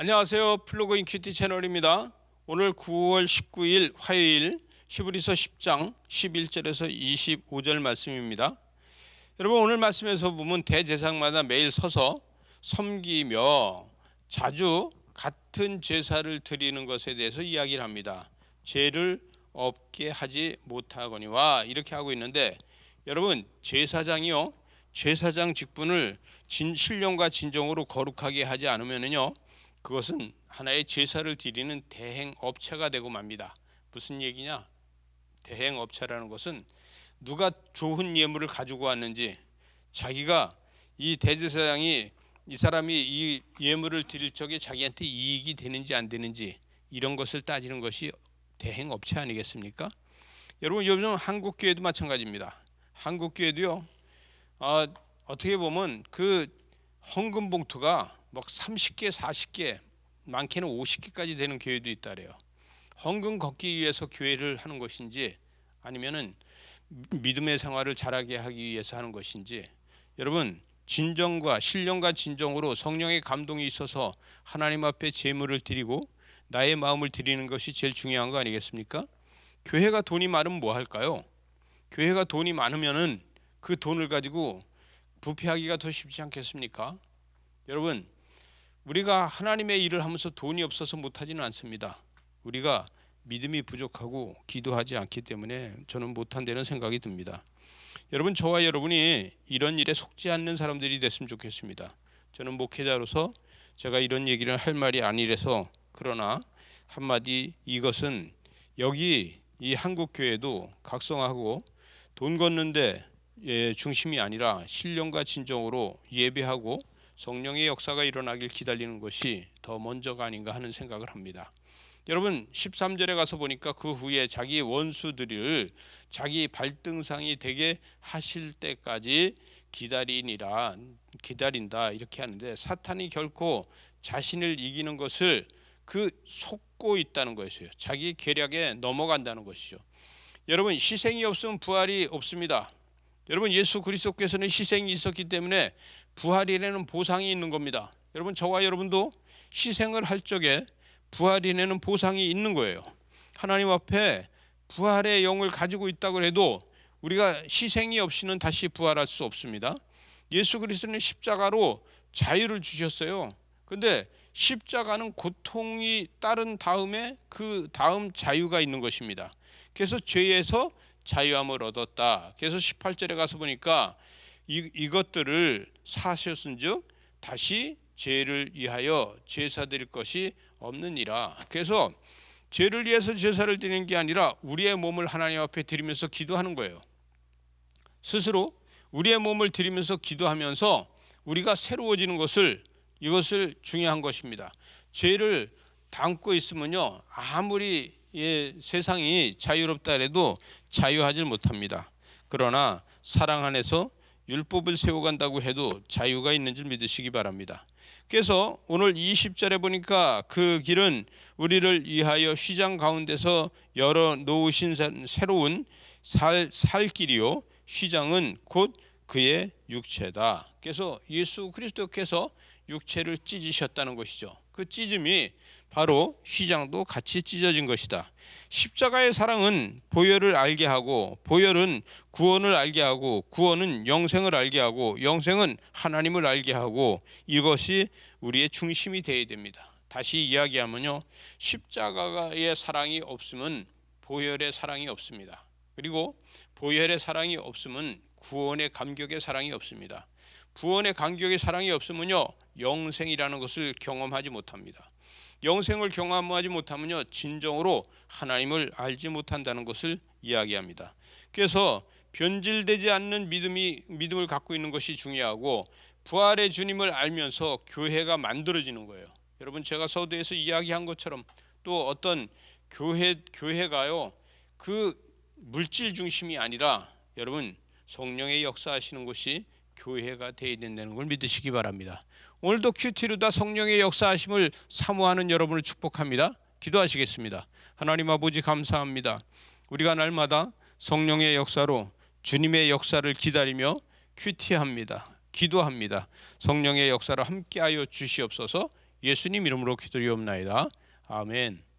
안녕하세요. 플러그인 큐티 채널입니다. 오늘 9월 19일 화요일 히브리서 10장 11절에서 25절 말씀입니다. 여러분, 오늘 말씀에서 보면 대제사장마다 매일 서서 섬기며 자주 같은 제사를 드리는 것에 대해서 이야기를 합니다. 죄를 없게 하지 못하거니와 이렇게 하고 있는데, 여러분, 제사장이요, 제사장 직분을 신령과 진정으로 거룩하게 하지 않으면요, 그것은 하나의 제사를 드리는 대행업체가 되고 맙니다. 무슨 얘기냐? 대행업체라는 것은 누가 좋은 예물을 가지고 왔는지, 자기가 이 대제사장이 이 사람이 이 예물을 드릴 적에 자기한테 이익이 되는지 안 되는지, 이런 것을 따지는 것이 대행업체 아니겠습니까? 여러분, 요즘 한국교회도 마찬가지입니다. 한국교회도요, 어떻게 보면 그 헌금 봉투가 막 30개, 40개, 많게는 50개까지 되는 교회도 있다래요. 헌금 걷기 위해서 교회를 하는 것인지, 아니면은 믿음의 생활을 잘하게 하기 위해서 하는 것인지, 여러분, 진정과 신령과 진정으로 성령의 감동이 있어서 하나님 앞에 제물을 드리고 나의 마음을 드리는 것이 제일 중요한 거 아니겠습니까? 교회가 돈이 많으면 뭐 할까요? 교회가 돈이 많으면은 그 돈을 가지고 부패하기가 더 쉽지 않겠습니까? 여러분, 우리가 하나님의 일을 하면서 돈이 없어서 못하지는 않습니다. 우리가 믿음이 부족하고 기도하지 않기 때문에 저는 못한다는 생각이 듭니다. 여러분, 저와 여러분이 이런 일에 속지 않는 사람들이 됐으면 좋겠습니다. 저는 목회자로서 제가 이런 얘기를 할 말이 아니라서, 그러나 한마디, 이것은 여기 이 한국교회도 각성하고 돈 걷는데 중심이 아니라 신령과 진정으로 예배하고 성령의 역사가 일어나길 기다리는 것이 더 먼저가 아닌가 하는 생각을 합니다. 여러분, 13절에 가서 보니까 그 후에 자기 원수들을 자기 발등상이 되게 하실 때까지 기다린다 이렇게 하는데, 사탄이 결코 자신을 이기는 것을 속고 있다는 것이에요. 자기 계략에 넘어간다는 것이죠. 여러분, 희생이 없으면 부활이 없습니다. 여러분, 예수 그리스도께서는 희생이 있었기 때문에 부활이라는 보상이 있는 겁니다. 여러분, 저와 여러분도 희생을 할 적에 부활이라는 보상이 있는 거예요. 하나님 앞에 부활의 영을 가지고 있다고 해도 우리가 희생이 없이는 다시 부활할 수 없습니다. 예수 그리스도는 십자가로 자유를 주셨어요. 그런데 십자가는 고통이 따른 다음에 그 다음 자유가 있는 것입니다. 그래서 죄에서 자유함을 얻었다. 그래서 18절에 가서 보니까 이것들을 사셨은즉 다시 죄를 위하여 제사 드릴 것이 없느니라. 그래서 죄를 위해서 제사를 드리는 게 아니라 우리의 몸을 하나님 앞에 드리면서 기도하는 거예요. 스스로 우리의 몸을 드리면서 기도하면서 우리가 새로워지는 이것을 중요한 것입니다. 죄를 담고 있으면요, 아무리 세상이 자유롭다 해도 자유하지 못합니다. 그러나 사랑 안에서 율법을 세워간다고 해도 자유가 있는 줄 믿으시기 바랍니다. 그래서 오늘 20절에 보니까 그 길은 우리를 위하여 휘장 가운데서 열어 놓으신 새로운 살 길이요, 휘장은 곧 그의 육체다. 그래서 예수 그리스도께서 육체를 찢으셨다는 것이죠. 그 찢음이 바로 휘장도 같이 찢어진 것이다. 십자가의 사랑은 보혈을 알게 하고, 보혈은 구원을 알게 하고, 구원은 영생을 알게 하고, 영생은 하나님을 알게 하고, 이것이 우리의 중심이 되어야 됩니다. 다시 이야기하면요, 십자가의 사랑이 없으면 보혈의 사랑이 없습니다. 그리고 보혈의 사랑이 없으면 구원의 감격의 사랑이 없습니다. 구원의 감격의 사랑이 없으면요, 영생이라는 것을 경험하지 못합니다. 영생을 경험하지 못하면요, 진정으로 하나님을 알지 못한다는 것을 이야기합니다. 그래서 변질되지 않는 믿음을 갖고 있는 것이 중요하고, 부활의 주님을 알면서 교회가 만들어지는 거예요. 여러분, 제가 서두에서 이야기한 것처럼 또 어떤 교회가요, 그 물질 중심이 아니라 여러분, 성령의 역사하시는 곳이 교회가 되어야 된다는 걸 믿으시기 바랍니다. 오늘도 큐티루다 성령의 역사하심을 사모하는 여러분을 축복합니다. 기도하시겠습니다. 하나님 아버지, 감사합니다. 우리가 날마다 성령의 역사로 주님의 역사를 기다리며 큐티합니다. 기도합니다. 성령의 역사를 함께하여 주시옵소서. 예수님 이름으로 기도리옵나이다. 아멘.